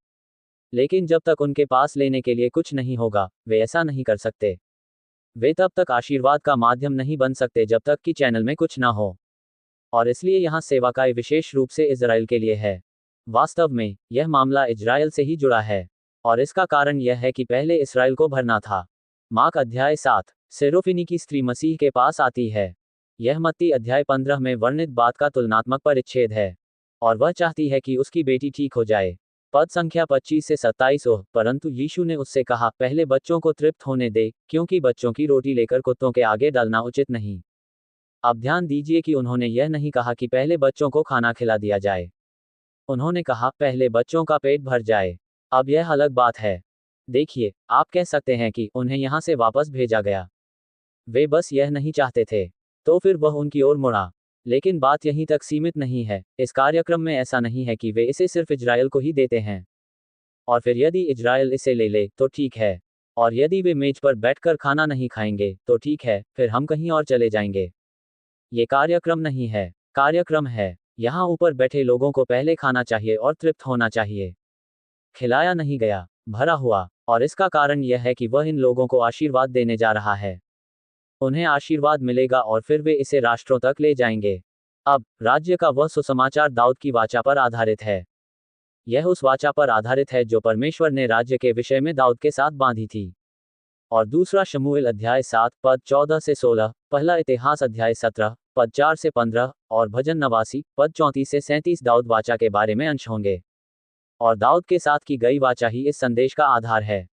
लेकिन जब तक उनके पास लेने के लिए कुछ नहीं होगा, वे ऐसा नहीं कर सकते। वे तब तक आशीर्वाद का माध्यम नहीं बन सकते जब तक कि चैनल में कुछ ना हो। और इसलिए यहाँ सेवाकाई विशेष रूप से इजराइल के लिए है। वास्तव में यह मामला इजराइल से ही जुड़ा है। और इसका कारण यह है कि पहले इस्राएल को भरना था। मार्क अध्याय 7। सिरोफिनी स्त्री मसीह के पास आती है। यह मत्ती अध्याय 15 में वर्णित बात का तुलनात्मक परिच्छेद है। और वह चाहती है कि उसकी बेटी ठीक हो जाए। पद संख्या 25 से 27 ओह, परंतु यीशु ने उससे कहा, पहले बच्चों को तृप्त होने दे, क्योंकि बच्चों की रोटी लेकर कुत्तों के आगे डालना उचित नहीं। अब ध्यान दीजिए कि उन्होंने यह नहीं कहा कि पहले बच्चों को खाना खिला दिया जाए। उन्होंने कहा, पहले बच्चों का पेट भर जाए। अब यह अलग बात है। देखिए, आप कह सकते हैं कि उन्हें यहाँ से वापस भेजा गया। वे बस यह नहीं चाहते थे। तो फिर वह उनकी ओर मुड़ा। लेकिन बात यहीं तक सीमित नहीं है। इस कार्यक्रम में ऐसा नहीं है कि वे इसे सिर्फ इजराइल को ही देते हैं। और फिर यदि इजराइल इसे ले ले तो ठीक है। और यदि वे मेज पर बैठकर खाना नहीं खाएंगे तो ठीक है, फिर हम कहीं और चले जाएंगे। ये कार्यक्रम नहीं है। कार्यक्रम है। यहाँ ऊपर बैठे लोगों को पहले खाना चाहिए और तृप्त होना चाहिए। खिलाया नहीं गया, भरा हुआ। और इसका कारण यह है कि वह इन लोगों को आशीर्वाद देने जा रहा है। उन्हें आशीर्वाद मिलेगा और फिर वे इसे राष्ट्रों तक ले जाएंगे। अब राज्य का वह सुसमाचार दाऊद की वाचा पर आधारित है। यह उस वाचा पर आधारित है जो परमेश्वर ने राज्य के विषय में दाऊद के साथ बांधी थी। और दूसरा शमूएल अध्याय 7 पद 14 से 16, पहला इतिहास अध्याय 17 पद 4 से 15 और भजन 89 पद 34 से 37 दाऊद वाचा के बारे में अंश होंगे। और दाऊद के साथ की गई वाचा ही इस संदेश का आधार है।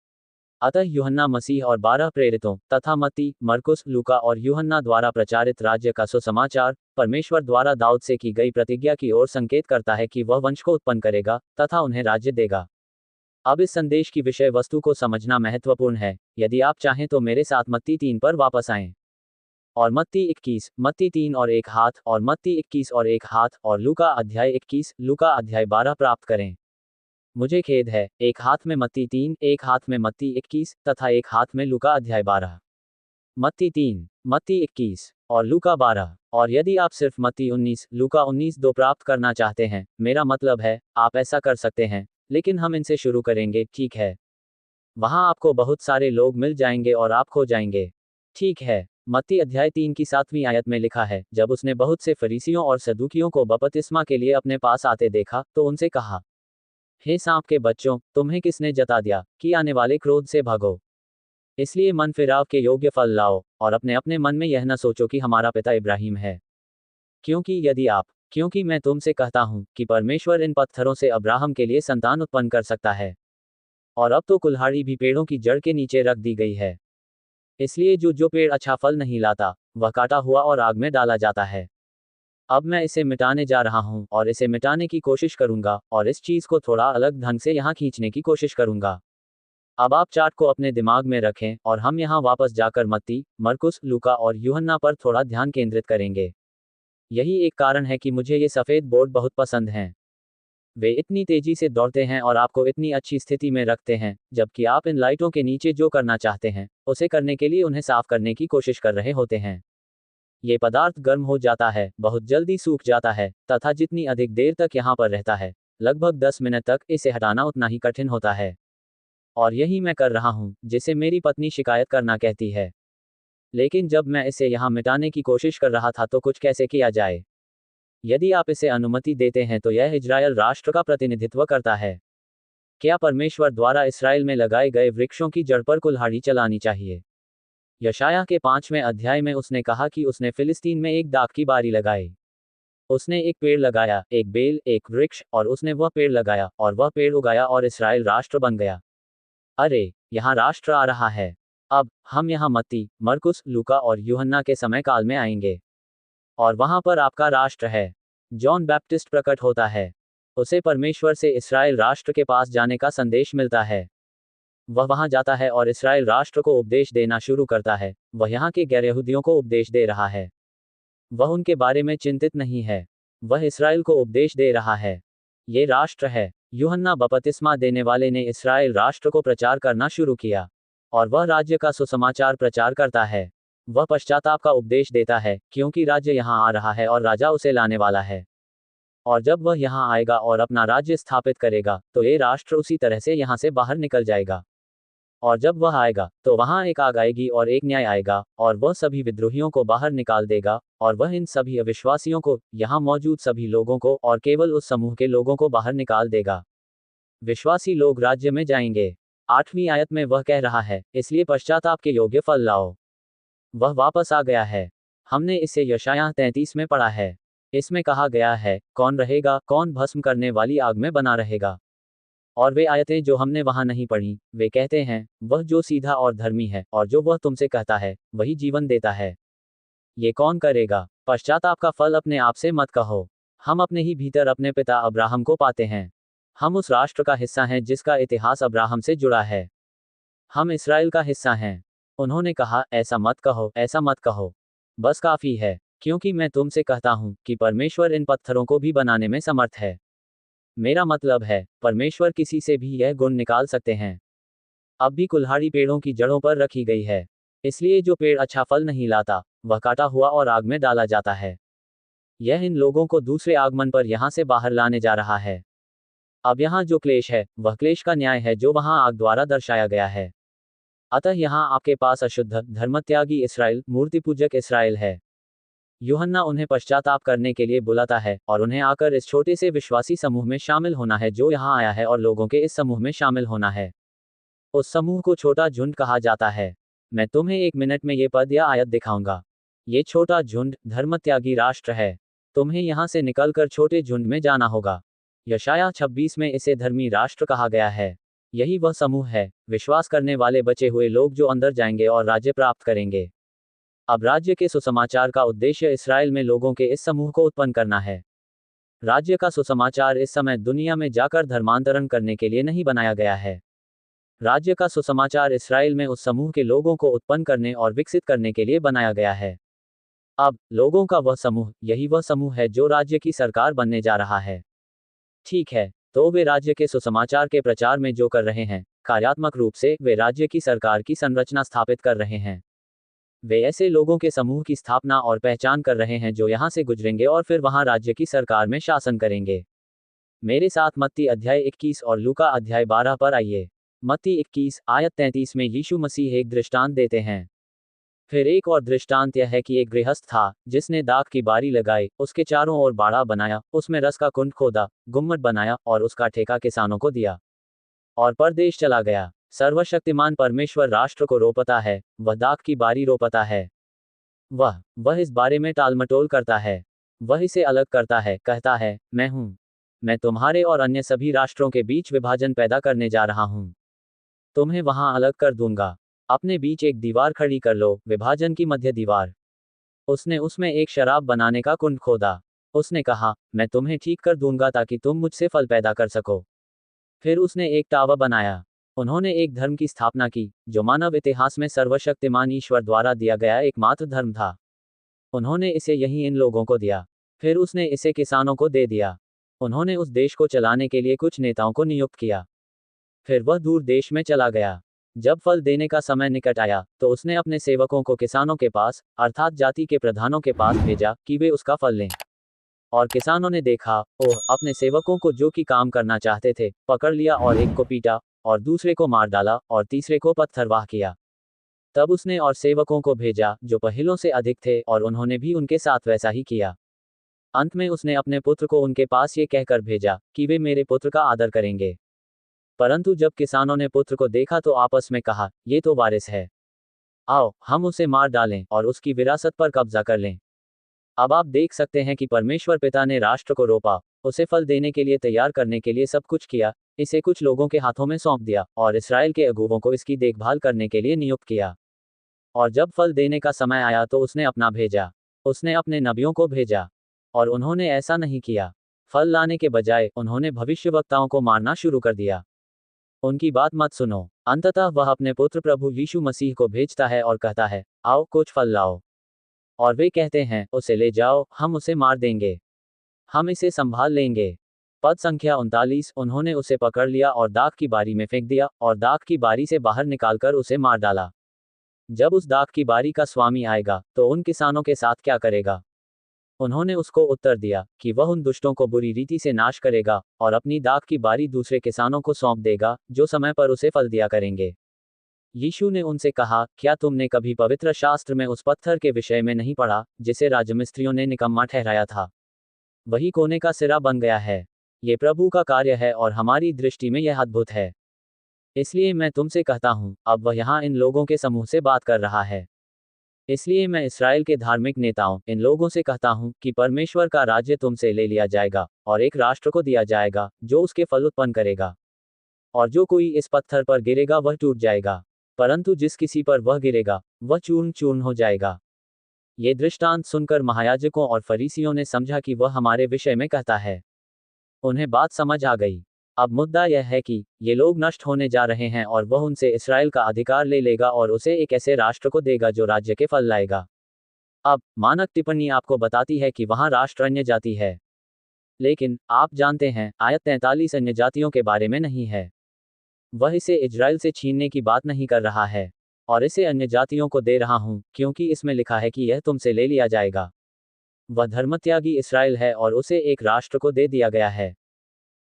अतः यूहन्ना मसीह और 12 प्रेरितों तथा मत्ती, मरकुस, लूका और यूहन्ना द्वारा प्रचारित राज्य का सुसमाचार परमेश्वर द्वारा दाऊद से की गई प्रतिज्ञा की ओर संकेत करता है कि वह वंश को उत्पन्न करेगा तथा उन्हें राज्य देगा। अब इस संदेश की विषय वस्तु को समझना महत्वपूर्ण है। यदि आप चाहें तो मेरे साथ मत्ती 3 पर वापस आएं। और मत्ती 21, मत्ती 3 और 1 हाथ और मत्ती 21 और 1 हाथ और लूका अध्याय 21, लूका अध्याय 12 प्राप्त करें। मुझे खेद है, एक हाथ में मत्ती 3, एक हाथ में मत्ती 21 तथा एक हाथ में लूका अध्याय 12। मत्ती 3, मत्ती 21 और लूका 12। और यदि आप सिर्फ मत्ती 19, लूका 19 दो प्राप्त करना चाहते हैं, मेरा मतलब है, आप ऐसा कर सकते हैं, लेकिन हम इनसे शुरू करेंगे, ठीक है। वहां आपको बहुत सारे लोग मिल जाएंगे और आप खो जाएंगे। ठीक है। मत्ती अध्याय 3 की 7वीं आयत में लिखा है, जब उसने बहुत से फरीसियों और सदूकियों को बपतिस्मा के लिए अपने पास आते देखा, तो उनसे कहा, हे सांप के बच्चों, तुम्हें किसने जता दिया कि आने वाले क्रोध से भागो। इसलिए मन फिराव के योग्य फल लाओ, और अपने अपने मन में यह न सोचो कि हमारा पिता इब्राहिम है। क्योंकि मैं तुमसे कहता हूं कि परमेश्वर इन पत्थरों से अब्राहम के लिए संतान उत्पन्न कर सकता है। और अब तो कुल्हाड़ी भी पेड़ों की जड़ के नीचे रख दी गई है। इसलिए जो पेड़ अच्छा फल नहीं लाता, वह काटा हुआ और आग में डाला जाता है। अब मैं इसे मिटाने जा रहा हूं और इसे मिटाने की कोशिश करूंगा और इस चीज को थोड़ा अलग ढंग से यहां खींचने की कोशिश करूंगा। अब आप चार्ट को अपने दिमाग में रखें और हम यहां वापस जाकर मत्ती, मरकुस, लूका और यूहन्ना पर थोड़ा ध्यान केंद्रित करेंगे। यही एक कारण है कि मुझे ये सफेद बोर्ड बहुत पसंद हैं। वे इतनी तेजी से दौड़ते हैं और आपको इतनी अच्छी स्थिति में रखते हैं, जबकि आप इन लाइटों के नीचे जो करना चाहते हैं, उसे करने के लिए उन्हें साफ करने की कोशिश कर रहे होते हैं। ये पदार्थ गर्म हो जाता है, बहुत जल्दी सूख जाता है, तथा जितनी अधिक देर तक यहाँ पर रहता है, लगभग 10 मिनट तक, इसे हटाना उतना ही कठिन होता है। और यही मैं कर रहा हूँ, जिसे मेरी पत्नी शिकायत करना कहती है। लेकिन जब मैं इसे यहाँ मिटाने की कोशिश कर रहा था तो कुछ कैसे किया जाए। यदि आप इसे अनुमति देते हैं तो यह इजराइल राष्ट्र का प्रतिनिधित्व करता है। क्या परमेश्वर द्वारा इस्राएल में लगाए गए वृक्षों की जड़ पर कुल्हाड़ी चलानी चाहिए? यशायाह के 5वें अध्याय में उसने कहा कि उसने फिलिस्तीन में एक दाख की बारी लगाई। उसने एक पेड़ लगाया, एक बेल, एक वृक्ष, और उसने वह पेड़ लगाया और वह पेड़ उगाया और इस्राएल राष्ट्र बन गया। अरे, यहाँ राष्ट्र आ रहा है। अब हम यहाँ मत्ती, मरकुस, लूका और यूहन्ना के समय काल में आएंगे। और वहां पर आपका राष्ट्र है। जॉन बैप्टिस्ट प्रकट होता है। उसे परमेश्वर से इस्राएल राष्ट्र के पास जाने का संदेश मिलता है। वह वहां जाता है और इस्राएल राष्ट्र को उपदेश देना शुरू करता है। वह यहाँ के गैर यहूदियों को उपदेश दे रहा है। वह उनके बारे में चिंतित नहीं है। वह इस्राएल को उपदेश दे रहा है। ये राष्ट्र है। यूहन्ना बपतिस्मा देने वाले ने इस्राएल राष्ट्र को प्रचार करना शुरू किया। और वह राज्य का सुसमाचार प्रचार करता है। वह पश्चाताप का उपदेश देता है, क्योंकि राज्य यहाँ आ रहा है और राजा उसे लाने वाला है। और जब वह यहाँ आएगा और अपना राज्य स्थापित करेगा, तो ये राष्ट्र उसी तरह से यहाँ से बाहर निकल जाएगा। और जब वह आएगा, तो वहाँ एक आग आएगी और एक न्याय आएगा, और वह सभी विद्रोहियों को बाहर निकाल देगा, और वह इन सभी अविश्वासियों को, यहाँ मौजूद सभी लोगों को, और केवल उस समूह के लोगों को बाहर निकाल देगा। विश्वासी लोग राज्य में जाएंगे। 8वीं आयत में वह कह रहा है, इसलिए पश्चाताप के योग्य फल लाओ। वह वापस आ गया है। हमने इसे यशायाह 33 में पढ़ा है। इसमें कहा गया है, कौन रहेगा, कौन भस्म करने वाली आग में बना रहेगा। और वे आयतें जो हमने वहां नहीं पढ़ी, वे कहते हैं, वह जो सीधा और धर्मी है और जो वह तुमसे कहता है वही जीवन देता है। ये कौन करेगा? पश्चाताप का फल अपने आप से मत कहो। हम अपने ही भीतर अपने पिता अब्राहम को पाते हैं। हम उस राष्ट्र का हिस्सा हैं जिसका इतिहास अब्राहम से जुड़ा है। हम इस्राएल का हिस्सा हैं। उन्होंने कहा, ऐसा मत कहो, ऐसा मत कहो। बस काफी है, क्योंकि मैं तुमसे कहता हूं कि परमेश्वर इन पत्थरों को भी बनाने में समर्थ है। मेरा मतलब है, परमेश्वर किसी से भी यह गुण निकाल सकते हैं। अब भी कुल्हाड़ी पेड़ों की जड़ों पर रखी गई है। इसलिए जो पेड़ अच्छा फल नहीं लाता, वह काटा हुआ और आग में डाला जाता है। यह इन लोगों को दूसरे आगमन पर यहां से बाहर लाने जा रहा है। अब यहाँ जो क्लेश है, वह क्लेश का न्याय है जो वहां आग द्वारा दर्शाया गया है। अतः यहाँ आपके पास अशुद्ध, धर्मत्यागी इस्राएल, मूर्तिपूजक इस्राएल है। यूहन्ना उन्हें पश्चाताप करने के लिए बुलाता है और उन्हें आकर इस छोटे से विश्वासी समूह में शामिल होना है जो यहाँ आया है और लोगों के इस समूह में शामिल होना है। उस समूह को छोटा झुंड कहा जाता है। मैं तुम्हें 1 मिनट में ये पद या आयत दिखाऊंगा। ये छोटा झुंड धर्मत्यागी राष्ट्र है। तुम्हें यहाँ से निकलकर छोटे झुंड में जाना होगा। यशाया 26 में इसे धर्मी राष्ट्र कहा गया है। यही वह समूह है, विश्वास करने वाले बचे हुए लोग जो अंदर जाएंगे और राज्य प्राप्त करेंगे। अब राज्य के सुसमाचार का उद्देश्य इस्राएल में लोगों के इस समूह को उत्पन्न करना है। राज्य का सुसमाचार इस समय दुनिया में जाकर धर्मांतरण करने के लिए नहीं बनाया गया है। राज्य का सुसमाचार इस्राएल में उस समूह के लोगों को उत्पन्न करने और विकसित करने के लिए बनाया गया है। अब लोगों का वह समूह, यही वह समूह है जो राज्य की सरकार बनने जा रहा है। ठीक है, तो वे राज्य के सुसमाचार के प्रचार में जो कर रहे हैं, कार्यात्मक रूप से वे राज्य की सरकार की संरचना स्थापित कर रहे हैं। वे ऐसे लोगों के समूह की स्थापना और पहचान कर रहे हैं जो यहाँ से गुजरेंगे और फिर वहाँ राज्य की सरकार में शासन करेंगे। मेरे साथ मत्ती अध्याय 21 और लूका अध्याय 12 पर आइए। मत्ती 21 आयत 33 में यीशु मसीह एक दृष्टांत देते हैं। फिर एक और दृष्टांत यह है कि एक गृहस्थ था जिसने दाख की बारी लगाई, उसके चारों ओर बाड़ा बनाया, उसमें रस का कुंड खोदा, गुम्मट बनाया और उसका ठेका किसानों को दिया और परदेश चला गया। सर्वशक्तिमान परमेश्वर राष्ट्र को रोपता है, वह दाख की बारी रोपता है। वह इस बारे में टालमटोल करता है। वह इसे अलग करता है, कहता है, मैं तुम्हारे और अन्य सभी राष्ट्रों के बीच विभाजन पैदा करने जा रहा हूं। तुम्हें वहां अलग कर दूंगा। अपने बीच एक दीवार खड़ी कर लो, विभाजन की मध्य दीवार। उसने उसमें एक शराब बनाने का कुंड खोदा। उसने कहा, मैं तुम्हें ठीक कर दूंगा ताकि तुम मुझसे फल पैदा कर सको। फिर उसने एक टावर बनाया। उन्होंने एक धर्म की स्थापना की, जो मानव इतिहास में सर्वशक्तिमान ईश्वर द्वारा दिया गया एकमात्र धर्म था। उन्होंने इसे यहीं इन लोगों को दिया। फिर उसने इसे किसानों को दे दिया। उन्होंने उस देश को चलाने के लिए कुछ नेताओं को नियुक्त किया। फिर वह दूर देश में चला गया। जब फल देने का समय निकट आया, तो उसने अपने सेवकों को किसानों के पास, अर्थात जाति के प्रधानों के पास भेजा कि वे उसका फल लें। और किसानों ने देखा, ओह, अपने सेवकों को जो कि काम करना चाहते थे, पकड़ लिया और एक को पीटा और दूसरे को मार डाला और तीसरे को पत्थरवाह किया। तब उसने और सेवकों को भेजा जो पहलों से अधिक थे और उन्होंने भी उनके साथ वैसा ही किया। अंत में उसने अपने पुत्र को उनके पास ये कहकर भेजा कि वे मेरे पुत्र का आदर करेंगे। परंतु जब किसानों ने पुत्र को देखा तो आपस में कहा, ये तो वारिस है, आओ हम उसे मार डालें और उसकी विरासत पर कब्जा कर लें। अब आप देख सकते हैं कि परमेश्वर पिता ने राष्ट्र को रोपा, उसे फल देने के लिए तैयार करने के लिए सब कुछ किया, इसे कुछ लोगों के हाथों में सौंप दिया और इस्राएल के अगुवों को इसकी देखभाल करने के लिए नियुक्त किया। और जब फल देने का समय आया तो उसने अपना भेजा। उसने अपने नबियों को भेजा, और उन्होंने ऐसा नहीं किया। फल लाने के बजाय उन्होंने भविष्यवक्ताओं को मारना शुरू कर दिया। उनकी बात मत सुनो। अंततः वह अपने पुत्र प्रभु यीशु मसीह को भेजता है और कहता है, आओ कुछ फल लाओ। और वे कहते हैं, उसे ले जाओ, हम उसे मार देंगे, हम इसे संभाल लेंगे। पद संख्या 39 उन्होंने उसे पकड़ लिया और दाख की बारी में फेंक दिया और दाख की बारी से बाहर निकालकर उसे मार डाला। जब उस दाख की बारी का स्वामी आएगा तो उन किसानों के साथ क्या करेगा? उन्होंने उसको उत्तर दिया कि वह उन दुष्टों को बुरी रीति से नाश करेगा और अपनी दाख की बारी दूसरे किसानों को सौंप देगा जो समय पर उसे फल दिया करेंगे। यीशु ने उनसे कहा, क्या तुमने कभी पवित्र शास्त्र में उस पत्थर के विषय में नहीं पढ़ा जिसे राजमिस्त्रियों ने निकम्मा ठहराया था? वही कोने का सिरा बन गया है। ये प्रभु का कार्य है और हमारी दृष्टि में यह अद्भुत है। इसलिए मैं तुमसे कहता हूँ, अब वह यहाँ इन लोगों के समूह से बात कर रहा है। इसलिए मैं इस्राएल के धार्मिक नेताओं, इन लोगों से कहता हूं कि परमेश्वर का राज्य तुमसे ले लिया जाएगा और एक राष्ट्र को दिया जाएगा जो उसके फल उत्पन्न करेगा। और जो कोई इस पत्थर पर गिरेगा वह टूट जाएगा, परंतु जिस किसी पर वह गिरेगा वह चूर्ण चूर्ण हो जाएगा। ये दृष्टांत सुनकर महायाजकों और फरीसियों ने समझा कि वह हमारे विषय में कहता है। उन्हें बात समझ आ गई। अब मुद्दा यह है कि ये लोग नष्ट होने जा रहे हैं और वह उनसे इसराइल का अधिकार ले लेगा और उसे एक ऐसे राष्ट्र को देगा जो राज्य के फल लाएगा। अब मानक टिप्पणी आपको बताती है कि वहां राष्ट्र अन्य जाति है, लेकिन आप जानते हैं आयत 43 अन्य जातियों के बारे में नहीं है। वह इसे इजराइल से छीनने की बात नहीं कर रहा है, और इसे अन्य जातियों को दे रहा हूं क्योंकि इसमें लिखा है कि यह तुमसे ले लिया जाएगा। वह धर्मत्यागी इसराइल है और उसे एक राष्ट्र को दे दिया गया है।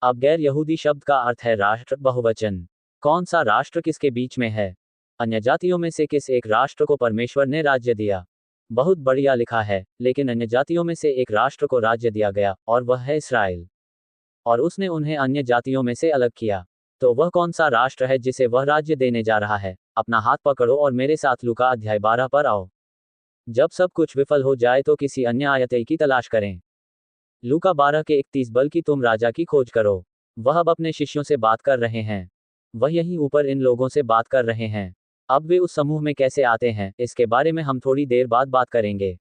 अब गैर यहूदी शब्द का अर्थ है राष्ट्र, बहुवचन। कौन सा राष्ट्र किसके बीच में है? अन्य जातियों में से किस एक राष्ट्र को परमेश्वर ने राज्य दिया? बहुत बढ़िया लिखा है, लेकिन अन्य जातियों में से एक राष्ट्र को राज्य दिया गया और वह है इसराइल, और उसने उन्हें अन्य जातियों में से अलग किया। तो वह कौन सा राष्ट्र है जिसे वह राज्य देने जा रहा है? अपना हाथ पकड़ो और मेरे साथ लूका अध्याय 12 पर आओ। जब सब कुछ विफल हो जाए तो किसी अन्य आयत की तलाश करें। लूका 12 के 31 बल्कि तुम राजा की खोज करो। वह अब अपने शिष्यों से बात कर रहे हैं। वह यहीं ऊपर इन लोगों से बात कर रहे हैं। अब वे उस समूह में कैसे आते हैं इसके बारे में हम थोड़ी देर बाद बात करेंगे,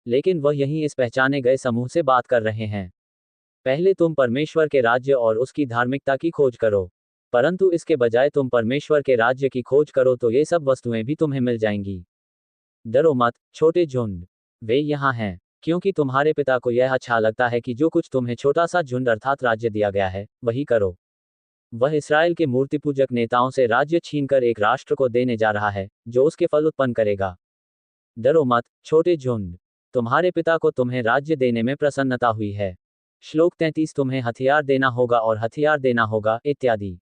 लेकिन वह यहीं इस पहचाने गए समूह से बात कर रहे हैं। पहले तुम परमेश्वर के राज्य और उसकी धार्मिकता की खोज करो, परंतु इसके बजाय तुम परमेश्वर के राज्य की खोज करो तो ये सब वस्तुएं भी तुम्हें मिल जाएंगी। डरो मत, छोटे झुंड, वे यहाँ हैं, क्योंकि तुम्हारे पिता को यह अच्छा लगता है कि जो कुछ तुम्हें छोटा सा झुंड अर्थात राज्य दिया गया है वही करो। वह इसराइल के मूर्तिपूजक नेताओं से राज्य छीनकर एक राष्ट्र को देने जा रहा है जो उसके फल उत्पन्न करेगा। डरो मत, छोटे झुंड, तुम्हारे पिता को तुम्हें राज्य देने में प्रसन्नता हुई है। श्लोक 33 तुम्हें हथियार देना होगा और हथियार देना होगा इत्यादि।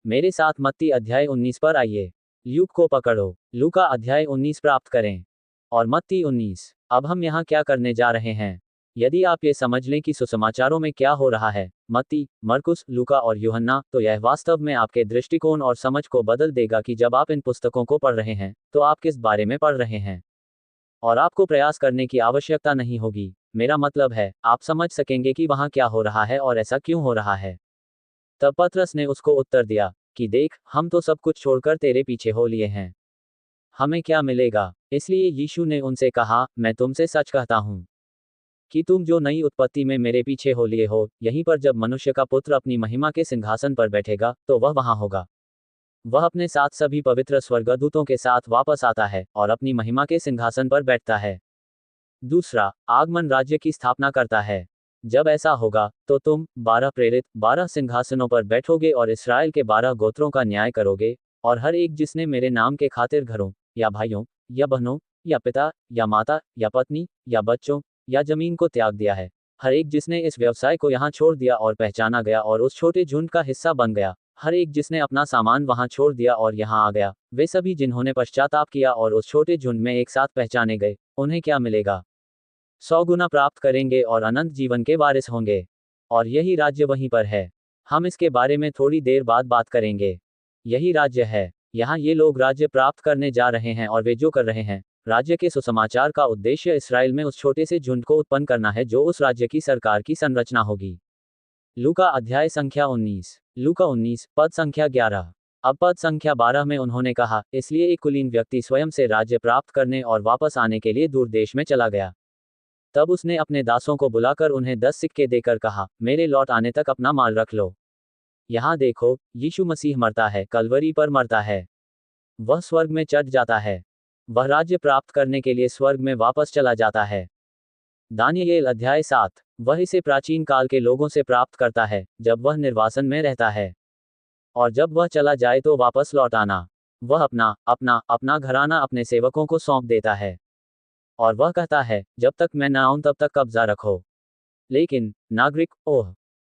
मेरे साथ मत्ती अध्याय 19 पर आइए। ल्यूक को पकड़ो, लूका अध्याय 19 प्राप्त करें और मत्ती 19। अब हम यहाँ क्या करने जा रहे हैं? यदि आप ये समझ लें कि सुसमाचारों में क्या हो रहा है, मत्ती, मरकुस, लूका और यूहन्ना, तो यह वास्तव में आपके दृष्टिकोण और समझ को बदल देगा कि जब आप इन पुस्तकों को पढ़ रहे हैं तो आप किस बारे में पढ़ रहे हैं, और आपको प्रयास करने की आवश्यकता नहीं होगी। मेरा मतलब है, आप समझ सकेंगे कि वहाँ क्या हो रहा है और ऐसा क्यों हो रहा है। तब पतरस ने उसको उत्तर दिया कि देख, हम तो सब कुछ छोड़कर तेरे पीछे हो लिए हैं। हमें क्या मिलेगा? इसलिए यीशु ने उनसे कहा, मैं तुमसे सच कहता हूँ कि तुम जो नई उत्पत्ति में मेरे पीछे हो लिए हो, यहीं पर जब मनुष्य का पुत्र अपनी महिमा के सिंहासन पर बैठेगा तो वह वहां होगा। वह अपने साथ सभी पवित्र स्वर्गदूतों के साथ वापस आता है और अपनी महिमा के सिंहासन पर बैठता है। दूसरा, आगमन राज्य की स्थापना करता है। जब ऐसा होगा तो तुम 12 प्रेरित 12 सिंहासनों पर बैठोगे और इसराइल के 12 गोत्रों का न्याय करोगे, और हर एक जिसने मेरे नाम के खातिर घरों या भाइयों या बहनों या पिता या माता या पत्नी या बच्चों या जमीन को त्याग दिया है, हर एक जिसने इस व्यवसाय को यहाँ छोड़ दिया और पहचाना गया और उस छोटे झुंड का हिस्सा बन गया, हर एक जिसने अपना सामान वहां छोड़ दिया और यहाँ आ गया, वे सभी जिन्होंने पश्चाताप किया और उस छोटे झुंड में एक साथ पहचाने गए, उन्हें क्या मिलेगा? 100 गुना प्राप्त करेंगे और अनंत जीवन के वारिस होंगे। और यही राज्य वहीं पर है। हम इसके बारे में थोड़ी देर बाद बात करेंगे। यही राज्य है। यहाँ ये लोग राज्य प्राप्त करने जा रहे हैं और वे जो कर रहे हैं, राज्य के सुसमाचार का उद्देश्य इसराइल में उस छोटे से झुंड को उत्पन्न करना है जो उस राज्य की सरकार की संरचना होगी। लूका अध्याय संख्या 19। लूका 19 पद संख्या 11। अब पद संख्या 12 में उन्होंने कहा, इसलिए एक कुलीन व्यक्ति स्वयं से राज्य प्राप्त करने और वापस आने के लिए दूर देश में चला गया। तब उसने अपने दासों को बुलाकर उन्हें 10 सिक्के देकर कहा, मेरे लौट आने तक अपना माल रख लो। यहाँ देखो, यीशु मसीह मरता है, कलवरी पर मरता है। वह स्वर्ग में चढ़ जाता है। वह राज्य प्राप्त करने के लिए स्वर्ग में वापस चला जाता है। दानियेल अध्याय 7। वह इसे प्राचीन काल के लोगों से प्राप्त करता है जब वह निर्वासन में रहता है, और जब वह चला जाए तो वापस लौट आना। वह अपना घराना अपने सेवकों को सौंप देता है, और वह कहता है, जब तक मैं न आऊं तब तक कब्जा रखो।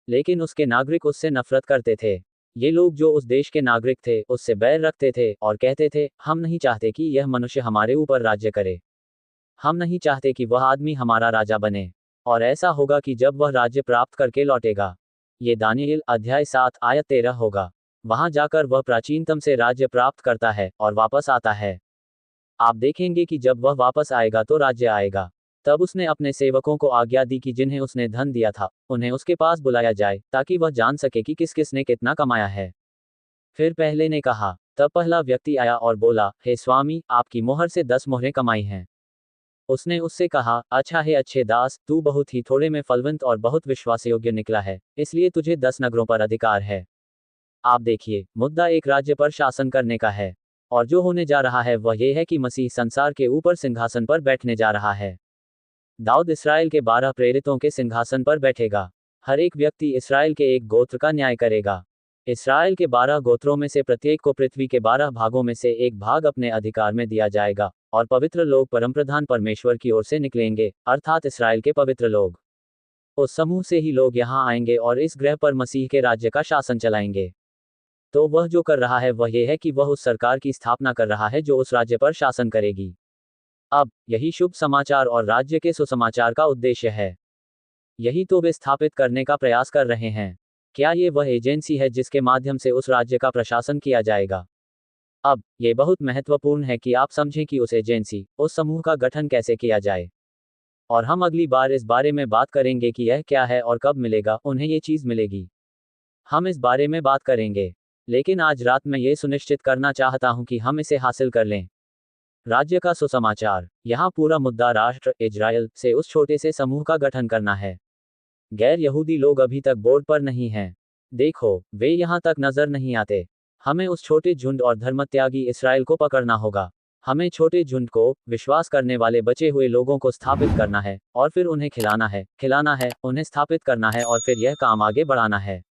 लेकिन उसके नागरिक उससे नफरत करते थे। ये लोग जो उस देश के नागरिक थे उससे बैर रखते थे और कहते थे, हम नहीं चाहते कि यह मनुष्य हमारे ऊपर राज्य करे। हम नहीं चाहते कि वह आदमी हमारा राजा बने। और ऐसा होगा कि जब वह राज्य प्राप्त करके लौटेगा, ये दानियेल अध्याय 7 आयत 13 होगा, वहां जाकर वह प्राचीनतम से राज्य प्राप्त करता है और वापस आता है। आप देखेंगे कि जब वह वापस आएगा तो राज्य आएगा। तब उसने अपने सेवकों को आज्ञा दी कि जिन्हें उसने धन दिया था उन्हें उसके पास बुलाया जाए, ताकि वह जान सके कि किस किसने कितना कमाया है। फिर पहले ने कहा। तब पहला व्यक्ति आया और बोला, हे स्वामी, आपकी मोहर से 10 मोहरें कमाई हैं। उसने उससे कहा, अच्छा है अच्छे दास, तू बहुत ही थोड़े में फलवंत और बहुत विश्वासयोग्य निकला है, इसलिए तुझे 10 नगरों पर अधिकार है। आप देखिए, मुद्दा एक राज्य पर शासन करने का है। और जो होने जा रहा है वह यह है कि मसीह संसार के ऊपर सिंहासन पर बैठने जा रहा है। दाऊद इसराइल के 12 प्रेरितों के सिंहासन पर बैठेगा। हर एक व्यक्ति इसराइल के एक गोत्र का न्याय करेगा। इसराइल के 12 गोत्रों में से प्रत्येक को पृथ्वी के 12 भागों में से एक भाग अपने अधिकार में दिया जाएगा, और पवित्र लोग परमप्रधान परमेश्वर की ओर से निकलेंगे, अर्थात इसराइल के पवित्र लोग। उस समूह से ही लोग यहाँ आएंगे और इस ग्रह पर मसीह के राज्य का शासन चलाएंगे। तो वह जो कर रहा है वह यह है कि वह उस सरकार की स्थापना कर रहा है जो उस राज्य पर शासन करेगी। अब यही शुभ समाचार और राज्य के सुसमाचार का उद्देश्य है। यही तो वे स्थापित करने का प्रयास कर रहे हैं। क्या ये वह एजेंसी है जिसके माध्यम से उस राज्य का प्रशासन किया जाएगा? अब ये बहुत महत्वपूर्ण है कि आप समझें कि उस एजेंसी, उस समूह का गठन कैसे किया जाए। और हम अगली बार इस बारे में बात करेंगे कि यह क्या है और कब मिलेगा, उन्हें ये चीज़ मिलेगी। हम इस बारे में बात करेंगे। लेकिन आज रात मैं ये सुनिश्चित करना चाहता हूं कि हम इसे हासिल कर लें। राज्य का सुसमाचार। यहाँ पूरा मुद्दा राष्ट्र इजराइल से उस छोटे से समूह का गठन करना है। गैर यहूदी लोग अभी तक बोर्ड पर नहीं हैं। देखो, वे यहाँ तक नजर नहीं आते। हमें उस छोटे झुंड और धर्मत्यागी इसराइल को पकड़ना होगा। हमें छोटे झुंड को, विश्वास करने वाले बचे हुए लोगों को स्थापित करना है, और फिर उन्हें खिलाना है, उन्हें स्थापित करना है, और फिर यह काम आगे बढ़ाना है।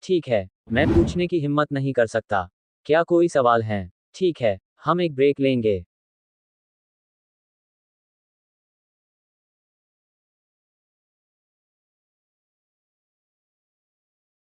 ठीक है, मैं पूछने की हिम्मत नहीं कर सकता। क्या कोई सवाल है? ठीक है, हम एक ब्रेक लेंगे।